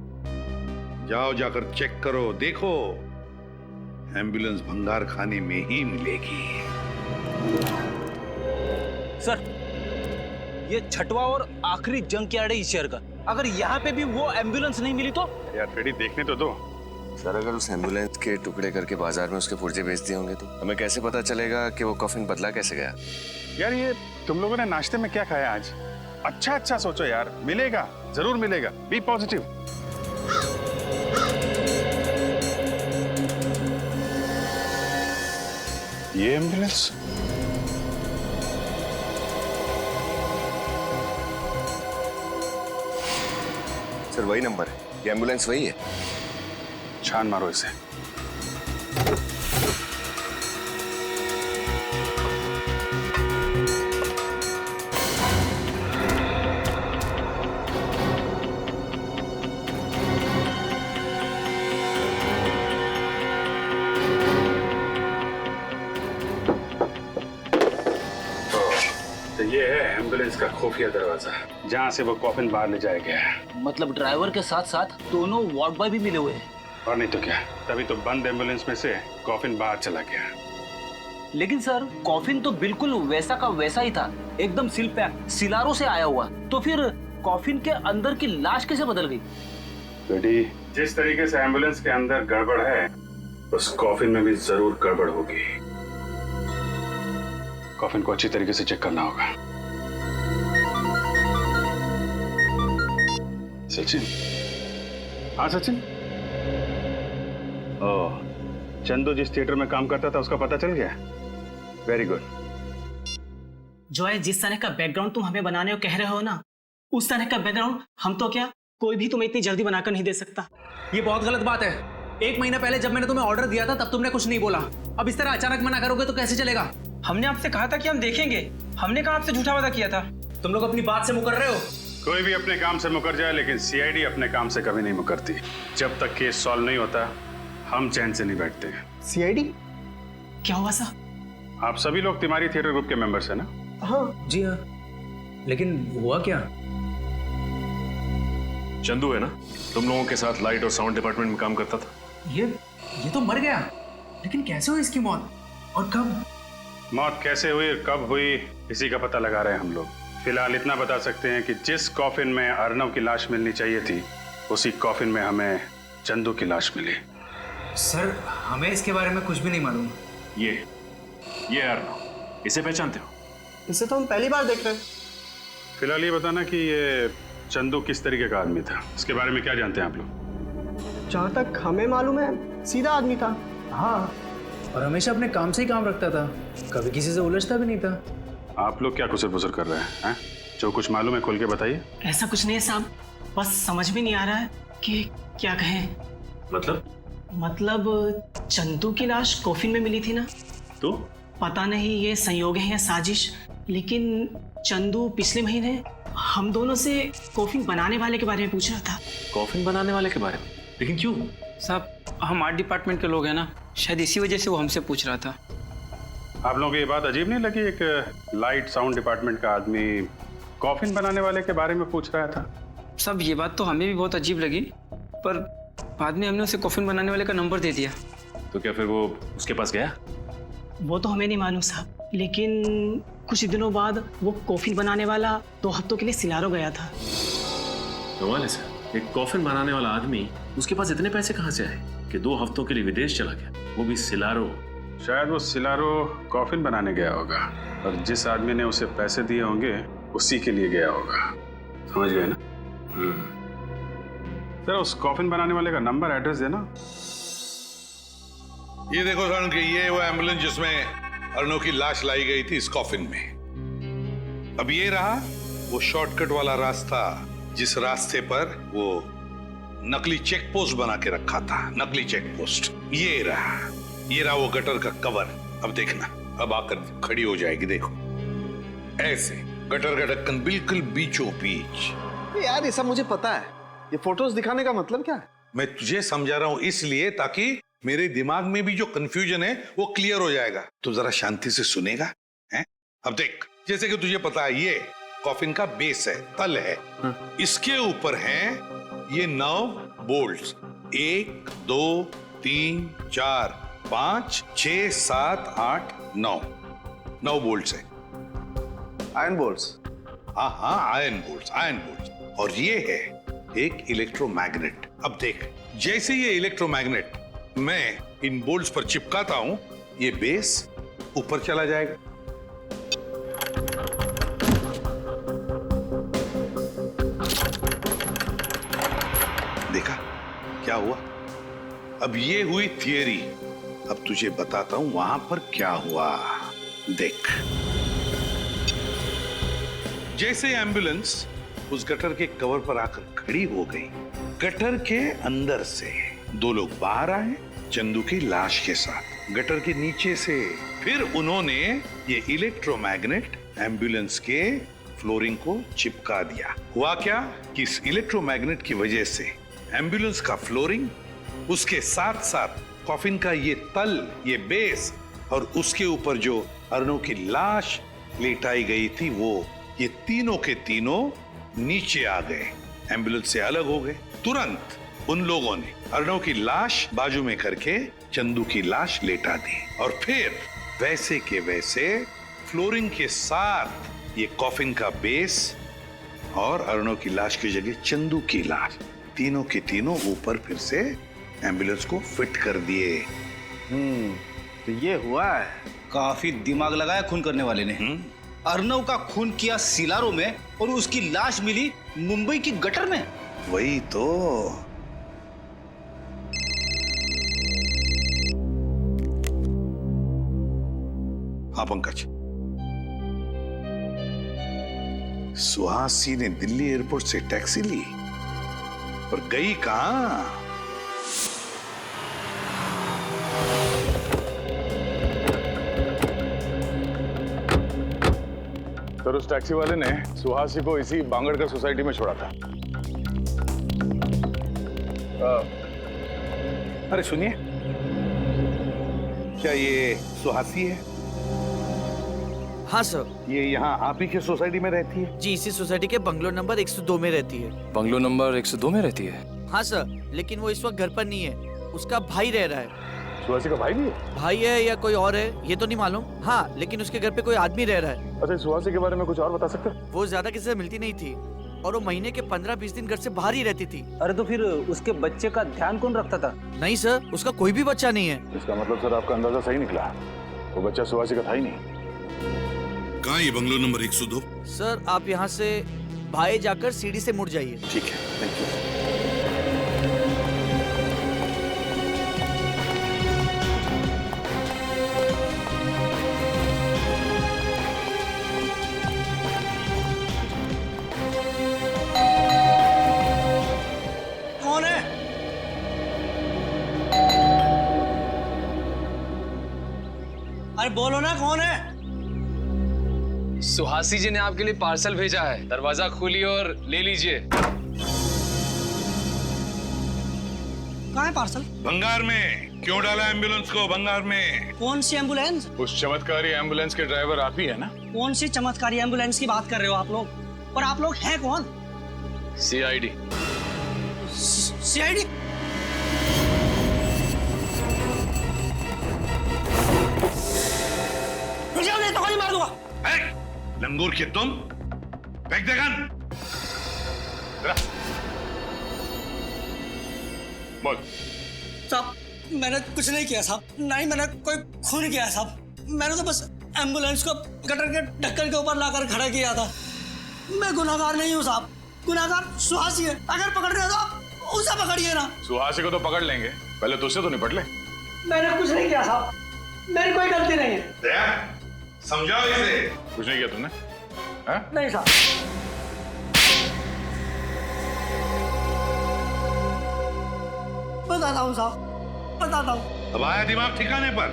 जाओ जाकर चेक करो, देखो एम्बुलेंस भंगार खाने में ही मिलेगी। सर, ये छठवां और आखिरी जंग यार्ड है इस शहर का। अगर यहाँ पे भी वो एम्बुलेंस नहीं मिली तो? यार फ्रेडी, देखने तो दो। सर, अगर उस एम्बुलेंस के टुकड़े करके बाजार में उसके पुर्जे बेच दिए होंगे तो हमें कैसे पता चलेगा कि वो कफिन बदला कैसे गया? यार ये तुम लोगों ने नाश्ते में क्या खाया आज? अच्छा सोचो यार, मिलेगा, जरूर मिलेगा। Be positive. ये एम्बुलेंस सर वही नंबर है, ये एम्बुलेंस वही है। छान मारो इसे। तो ये है एम्बुलेंस का खुफिया दरवाजा, जहाँ से वो कॉफिन बाहर ले जाया गया है। मतलब ड्राइवर के साथ साथ दोनों वार्ड बॉय भी मिले हुए हैं। और नहीं तो क्या, तभी तो बंद एम्बुलेंस में से कॉफिन बाहर चला गया। लेकिन सर, कॉफिन तो बिल्कुल वैसा का वैसा ही था, एकदम सील पैक, सिलारो से आया हुआ। तो फिर कॉफिन के अंदर की लाश कैसे बदल गई? बेटी, जिस तरीके से एम्बुलेंस के अंदर गड़बड़ है, उस कॉफिन में भी जरूर गड़बड़ होगी। कॉफिन को अच्छी तरीके से चेक करना होगा। सचिन, हाँ सचिन। ओह, चंदू जिस थिएटर में काम करता था उसका पता चल गया? Very good. जो है जिस तरह का बैकग्राउंड तुम हमें बनाने को कह रहे हो ना, उस तरह का बैकग्राउंड हम तो क्या कोई भी तुम्हें इतनी जल्दी बनाकर नहीं दे सकता। ये बहुत गलत बात है। 1 महीना पहले जब मैंने तुम्हें ऑर्डर दिया था तब तुमने कुछ नहीं बोला। अब इस तरह अचानक मना करोगे तो कैसे चलेगा? हमने आपसे कहा था कि हम देखेंगे, हमने कहा आपसे झूठा वादा किया था। तुम लोग अपनी बात से मुकर रहे हो। कोई भी अपने काम से मुकर जाए, लेकिन सीआईडी अपने काम से कभी नहीं मुकरती। जब तक केस सॉल्व नहीं होता हम चैन से नहीं बैठते। सीआईडी? क्या हुआ सा? आप सभी लोग तिमारी थिएटर ग्रुप के मेंबर्स हैं ना? हाँ जी हाँ, लेकिन हुआ क्या? चंदू है ना, तुम लोगों के साथ लाइट और साउंड डिपार्टमेंट में काम करता था। ये तो मर गया, लेकिन कैसे हुई इसकी मौत और कब? मौत कैसे हुई और कब हुई इसी का पता लगा रहे हैं हम लोग। फिलहाल इतना बता सकते हैं कि जिस कॉफिन में अर्नव की लाश मिलनी चाहिए थी, उसी कॉफिन में हमें चंदू की लाश मिली। सर, हमें इसके बारे में कुछ भी नहीं मालूम। ये अर्नव, इसे पहचानते हो? इसे तो हम पहली बार देख रहे हैं। फिलहाल ये बताना कि ये चंदू किस तरीके का आदमी था, इसके बारे में क्या जानते हैं आप लोग? जहाँ तक हमें मालूम है सीधा आदमी था। हाँ, और हमेशा अपने काम से ही काम रखता था, कभी किसी से उलझता भी नहीं था। आप लोग क्या कुसर पुसर कर रहे हैं? जो कुछ मालूम है खोल के बताइए। ऐसा कुछ नहीं है साहब, बस समझ भी नहीं आ रहा है कि क्या कहें। मतलब चंदू की लाश कॉफिन में मिली थी ना, तो पता नहीं ये संयोग है या साजिश, लेकिन चंदू पिछले महीने हम दोनों से कॉफिन बनाने वाले के बारे में पूछ रहा था। कॉफिन बनाने वाले के बारे में? लेकिन क्यों? साहब, हम आर्ट डिपार्टमेंट के लोग हैं ना, शायद इसी वजह से वो हमसे पूछ रहा था। आप लोगों को ये बात अजीब नहीं लगी, एक लाइट साउंड डिपार्टमेंट का आदमी कॉफिन बनाने वाले के बारे में पूछ रहा था? साहब, ये बात तो हमें भी बहुत अजीब लगी, पर बाद में हमने उसे कॉफिन बनाने वाले का नंबर दे दिया। तो क्या फिर वो उसके पास गया? वो तो हमें नहीं मालूम साहब, लेकिन कुछ दिनों बाद वो कॉफिन बनाने वाला 2 हफ्तों के लिए सिलारो गया था। कमाल है सर, एक कॉफिन बनाने वाला आदमी, उसके पास इतने पैसे कहाँ से आए कि 2 हफ्तों के लिए विदेश चला गया, वो भी सिलारो। शायद वो सिलारो कॉफिन बनाने गया होगा और जिस आदमी ने उसे पैसे दिए होंगे उसी के लिए गया होगा। समझ गए ना? सर उस कॉफिन बनाने वाले का नंबर एड्रेस देना। ये देखो सारुण के, ये वो एम्बुलेंस जिसमें अर्णव की लाश लाई गई थी इस कॉफिन में। अब ये रहा वो शॉर्टकट वाला रास्ता जिस रास्ते पर वो नकली चेक पोस्ट बना के रखा था, नकली चेक पोस्ट। ये रहा वो गटर का कवर। अब देखना, अब आकर खड़ी हो जाएगी, देखो ऐसे गटर का ढक्कन बिल्कुल बीचों बीच। यार ये सब मुझे पता है, ये फोटोज दिखाने का मतलब क्या है? मैं तुझे समझा रहा हूं इसलिए ताकि मेरे दिमाग में भी जो कंफ्यूजन है वो क्लियर हो जाएगा। तो जरा शांति से सुनेगा हैं? अब देख, जैसे कि तुझे पता है ये कॉफिन का बेस है, तल है। इसके ऊपर हैं ये 9 बोल्ट्स। 1 2 3 4 5 6 7 8 9 बोल्ट्स है। Iron bolts? हाँ, आयरन बोल्ट्स। और ये है एक इलेक्ट्रोमैग्नेट। अब देख, जैसे ये इलेक्ट्रोमैग्नेट मैं इन बोल्ट्स पर चिपकाता हूं, ये बेस ऊपर चला जाएगा। देखा क्या हुआ? अब ये हुई थियरी, अब तुझे बताता हूं वहां पर क्या हुआ। देख, जैसे एम्बुलेंस उस गटर के कवर पर आकर खड़ी हो गई, गटर के अंदर से 2 लोग बाहर आए चंदू की लाश के साथ गटर के नीचे से। फिर उन्होंने ये इलेक्ट्रोमैग्नेट एम्बुलेंस के फ्लोरिंग को चिपका दिया। हुआ क्या कि इस इलेक्ट्रोमैग्नेट की वजह से एम्बुलेंस का फ्लोरिंग, उसके साथ साथ कॉफिन का ये तल, ये बेस और उसके ऊपर जो अर्णव की लाश लेटाई गई थी, वो ये तीनों के तीनों नीचे आ गए, एम्बुलेंस से अलग हो गए। तुरंत उन लोगों ने अर्णव की लाश बाजू में करके चंदू की लाश लेटा दी और फिर वैसे के वैसे फ्लोरिंग के साथ ये कॉफिन का बेस और अर्णव की लाश की जगह चंदू की लाश, तीनों के तीनों ऊपर फिर से एम्बुलेंस को फिट कर दिए। तो ये हुआ है। काफी दिमाग लगाया खून करने वाले ने। अर्णव का खून किया सिलारो में और उसकी लाश मिली मुंबई की गटर में। वही तो। हाँ पंकज, सुहासी ने दिल्ली एयरपोर्ट से टैक्सी ली और गई कहां? सर उस टैक्सी वाले ने सुहासी को इसी बांगड़कर सोसाइटी में छोड़ा था। अरे सुनिए, क्या ये सुहासी है? हाँ सर। ये यहाँ आप ही के सोसाइटी में रहती है? जी, इसी सोसाइटी के बंगलो नंबर 102 में रहती है। बंगलो नंबर 102 में रहती है? हाँ सर, लेकिन वो इस वक्त घर पर नहीं है, उसका भाई रह रहा है। सुहासी का भाई भी है? भाई है या कोई और है ये तो नहीं मालूम। हाँ, लेकिन उसके घर पे कोई आदमी रह रहा है। अच्छा, सुहासी के बारे में कुछ और बता सकते? वो ज्यादा किसी से मिलती नहीं थी और वो महीने के 15-20 दिन घर से बाहर ही रहती थी। अरे तो फिर उसके बच्चे का ध्यान कौन रखता था? नहीं सर, उसका कोई भी बच्चा नहीं है। इसका मतलब सर आपका अंदाजा सही निकला, वो बच्चा सुहासी का था ही नहीं। कहाँ ये बंगलो नंबर 102? सर आप यहाँ से बाएं जाकर सीढ़ी से मुड़ जाइए। ठीक है, थैंक यू। कौन है? अरे बोलो ना, कौन है? सुहासी जी ने आपके लिए पार्सल भेजा है, दरवाजा खोलिए और ले लीजिए। कहाँ है पार्सल? भंगार में। क्यों डाला एम्बुलेंस को भंगार में? कौन सी एम्बुलेंस? उस चमत्कारी एम्बुलेंस के ड्राइवर आप ही है ना? कौन सी चमत्कारी एम्बुलेंस की बात कर रहे हो आप लोग? और आप लोग हैं कौन? CID। CID? जाओ नहीं तो गोली मार दूंगा। लंगूर के तुम फेंक दे गन। बोल। साहब मैंने कुछ नहीं किया साहब, ना ही मैंने कोई खून किया साहब। मैंने तो बस एम्बुलेंस को गटर के ढक्कन के ऊपर लाकर खड़ा किया था। मैं गुनाहगार नहीं हूँ साहब, गुनाहगार सुहासी है। अगर पकड़ रहे हो तो उसे पकड़िए ना। सुहासी को तो पकड़ लेंगे, पहले तुझसे तो निपट ले। मैंने कुछ नहीं किया साहब, मेरी कोई गलती नहीं है। समझाओ इसे। कुछ नहीं किया तुमने? नहीं साहब। बताता हूँ साहब, बताता हूँ। अब आया दिमाग ठिकाने पर?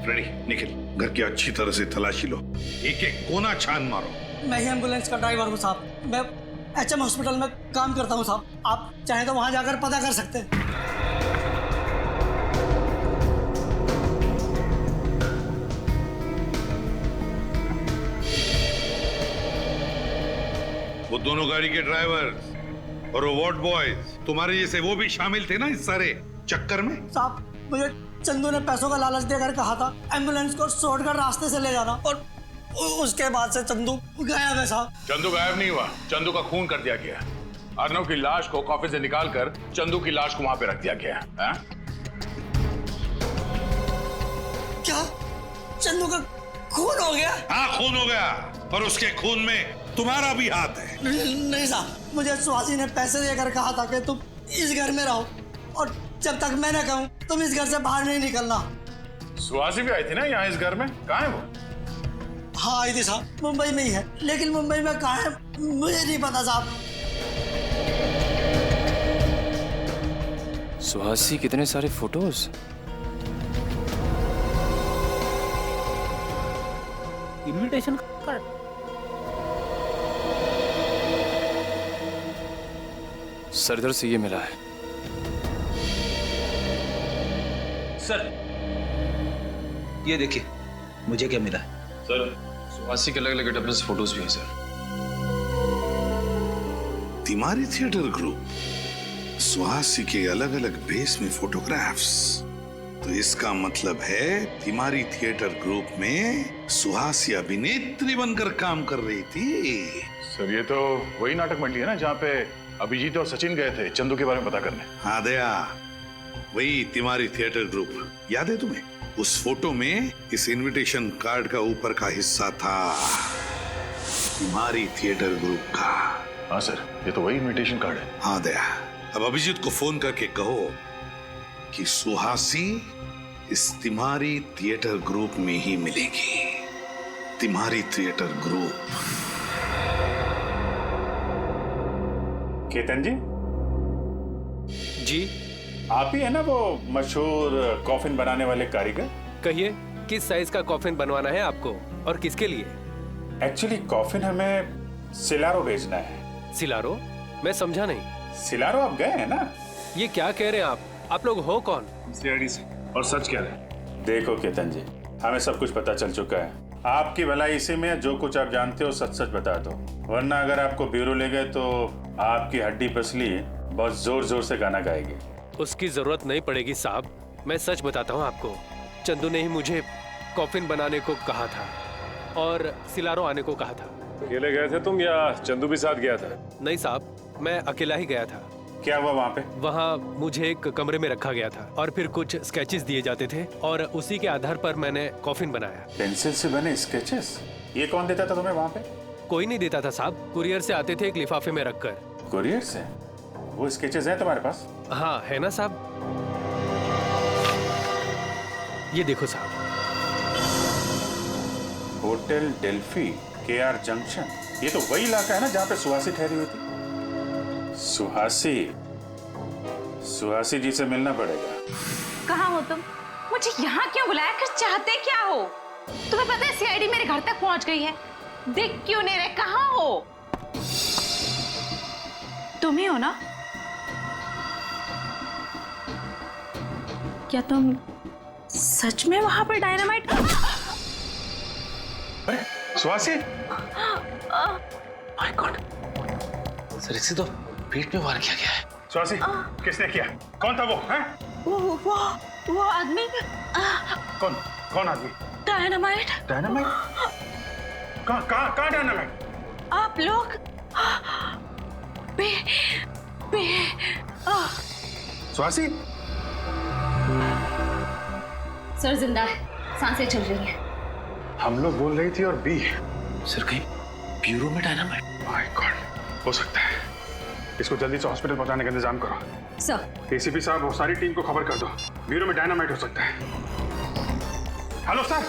फ्रेडी निखिल, घर की अच्छी तरह से तलाशी लो, एक एक कोना छान मारो। मैं ही एम्बुलेंस का ड्राइवर हूँ साहब, मैं HM हॉस्पिटल में काम करता हूँ साहब। आप चाहें तो वहां जाकर पता कर सकते हैं। वो दोनों गाड़ी के ड्राइवर और वो वार्ड बॉयज तुम्हारे जैसे वो भी शामिल थे ना इस सारे चक्कर में? साहब मुझे चंदू ने पैसों का लालच देकर कहा था एम्बुलेंस को शॉर्टकट रास्ते से ले जाना, और उसके बाद से चंदू गायब है साहब। चंदू गायब नहीं हुआ, चंदू का खून कर दिया गया। अर्नव की लाश को कॉफी से निकालकर चंदू की लाश को वहां पे रख दिया गया है। क्या चंदू का खून हो गया? हाँ खून हो गया, और उसके खून में तुम्हारा भी हाथ है। नहीं साहब, मुझे सुहासी ने पैसे देकर कहा था कि तुम इस घर में रहो, और जब तक मैं न कहूं तुम इस घर से बाहर नहीं निकलना। सुहासी भी आई थी ना यहाँ इस घर में, कहाँ है वो? हाँ आई थी साहब, मुंबई में ही है, लेकिन मुंबई में कहाँ है मुझे नहीं पता साहब। सुहासी, कितने सारे फोटोज। Invitation card. सरदार से ये मिला है। सर ये देखिए मुझे क्या मिला है। सर सुहासी के अलग अलग गेटअप फोटोज भी हैं सर। तिमारी थिएटर ग्रुप, सुहासी के अलग अलग भेस में फोटोग्राफ्स। तो इसका मतलब है तिमारी थिएटर ग्रुप में सुहासी अभिनेत्री बनकर काम कर रही थी। सर ये तो वही नाटक मंडली है ना जहाँ पे अभिजीत और सचिन गए थे चंदू के बारे में पता करने। हाँ दया, वही तिमारी थिएटर ग्रुप। याद है तुम्हें? उस फोटो में इस इनविटेशन कार्ड का ऊपर का हिस्सा था तिमारी थिएटर ग्रुप का। हाँ सर, ये तो वही इनविटेशन कार्ड है। हाँ दया, अब अभिजीत को फोन करके कहो कि सुहासी इस तिमारी थिएटर ग्रुप में ही मिलेगी। तिमारी थिएटर ग्रुप। केतन जी? जी आप ही है ना वो मशहूर कॉफिन बनाने वाले कारीगर? कहिए, किस साइज का कॉफिन बनवाना है आपको और किसके लिए? एक्चुअली कॉफिन हमें सिलारो भेजना है। सिलारो? मैं समझा नहीं। सिलारो आप गए हैं ना? ये क्या कह रहे हैं आप लोग हो कौन? सीआईडी से। और सच कह रहे हैं। देखो केतन जी, हमें सब कुछ पता चल चुका है। आपकी भलाई इसी में, जो कुछ आप जानते हो सच सच बता दो, वरना अगर आपको ब्यूरो ले गए तो आपकी हड्डी पसली बहुत जोर जोर से गाना गाएगी। उसकी जरूरत नहीं पड़ेगी साहब, मैं सच बताता हूँ आपको। चंदू ने ही मुझे कॉफिन बनाने को कहा था और सिलारो आने को कहा था। अकेले गए थे तुम या चंदू भी साथ गया था? नहीं साहब, मैं अकेला ही गया था। क्या हुआ वहाँ पे? वहाँ मुझे एक कमरे में रखा गया था और फिर कुछ स्केचेस दिए जाते थे और उसी के आधार पर मैंने कॉफिन बनाया। पेंसिल से बने स्केचेस? ये कौन देता था तुम्हें वहाँ पे? कोई नहीं देता था साहब, कुरियर से आते थे एक लिफाफे में रखकर। कुरियर से? वो स्केचेस हैं तुम्हारे पास? हाँ है ना साहब, ये देखो साहब। होटल डेल्फी, KR जंक्शन, ये तो वही इलाका है ना जहाँ पे सुहासी ठहरी हुई थी। सुहासी जी से मिलना पड़ेगा। कहाँ हो तुम? मुझे यहाँ क्यों बुलाया कर? चाहते क्या हो? तुम्हें पता है सीआईडी मेरे घर तक पहुंच गई है। दिख क्यों नहीं रहे? कहाँ हो? तुम ही हो ना? क्या तुम सच में वहां पर dynamite? Suhasi? My God, sir इसे तो पेट में वार किया गया है। सुहासी, किसने किया? कौन था वो? हैं? वो आदमी। कौन आदमी? डायनामाइट। डायनामाइट? कहाँ डायनामाइट? आप लोग स्वासी? सर जिंदा है, सांसें चल रही हैं। हम लोग बोल रही थी और बी। सर कहीं ब्यूरो में डायनामाइट? माय गॉड, हो सकता है। इसको जल्दी से हॉस्पिटल पहुंचाने का इंतजाम करो। सर। एसीपी साहब और सारी टीम को खबर कर दो, ब्यूरो में डायनामाइट हो सकता है। Hello sir.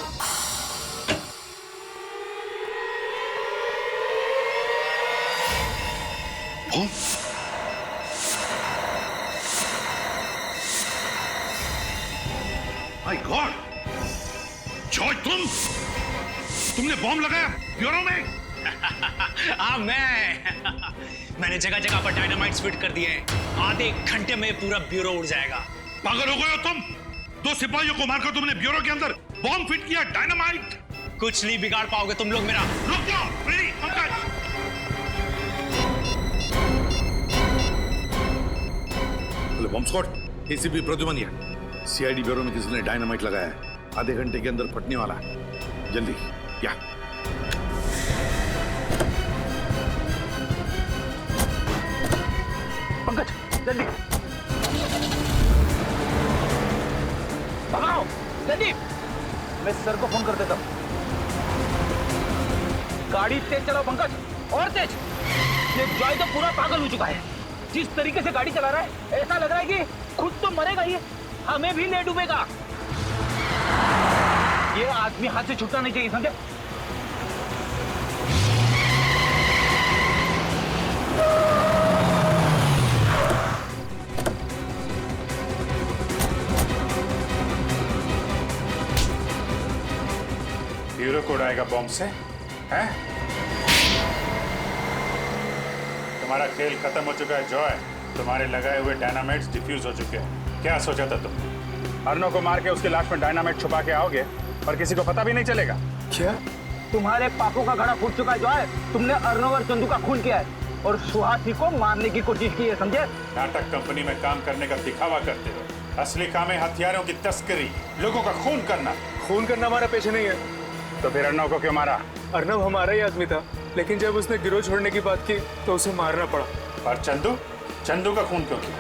My God, Joy तुमने बॉम्ब लगाया ब्यूरो में? हाँ मैंने जगह जगह पर डायनामाइट्स फिट कर दिए हैं। आधे घंटे में पूरा ब्यूरो उड़ जाएगा। पागल हो गए हो तुम? 2 सिपाहियों को मारकर तुमने ब्यूरो के अंदर बॉम्ब फिट किया, डायनामाइट। कुछ नहीं बिगाड़ पाओगे तुम लोग मेरा। रुक जाओ, ready, Pankaj. Hello bomb squad, ACP Pradyuman यहाँ। सीआईडी ब्यूरो में किसी ने डायनामाइट लगाया है, आधे घंटे के अंदर फटने वाला है। जल्दी क्या? पंकज जल्दी भगाओ, जल्दी। मैं सर को फोन कर देता हूँ। गाड़ी तेज चलाओ पंकज, और तेज। ये जॉय तो पूरा पागल हो चुका है। जिस तरीके से गाड़ी चला रहा है ऐसा लग रहा है कि खुद तो मरेगा ही, हमें भी ले डूबेगा। ये आदमी हाथ से छूटना नहीं चाहिए, समझे? ब्यूरो को उड़ाएगा बॉम्ब से, हैं? तुम्हारा खेल खत्म हो चुका है जॉय। तुम्हारे लगाए हुए डायनामाइट्स डिफ्यूज हो चुके हैं। क्या सोचा था तुम? अर्नव को मार के उसकी लाश में डायनामाइट छुपा के आओगे और किसी को पता भी नहीं चलेगा? क्या? तुम्हारे पापों का घड़ा फूट चुका है जॉय। तुमने अर्नव और चंदू का खून किया है और सुहासी को मारने की कोशिश की है, समझे? नाटक कंपनी में काम करने का दिखावा करते हो। असली काम है हथियारों की तस्करी, लोगों का खून करना। खून करना हमारा पेशा नहीं है। तो फिर अर्नव को क्यों मारा? अर्नव हमारा ही आदमी था, लेकिन जब उसने गिरोह छोड़ने की बात की तो उसे मारना पड़ा। और चंदू का खून क्यों किया?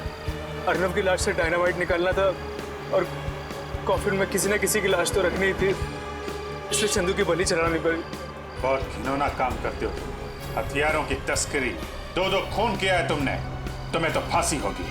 अर्नव की लाश से डायनामाइट निकालना था और कॉफिन में किसी न किसी की लाश तो रखनी ही थी, इसलिए चंदू की बलि चढ़ानी पड़ी। बहुत घिनौना काम करते हो तुम। हथियारों की तस्करी, 2 खून किया है तुमने। तुम्हें तो फांसी होगी।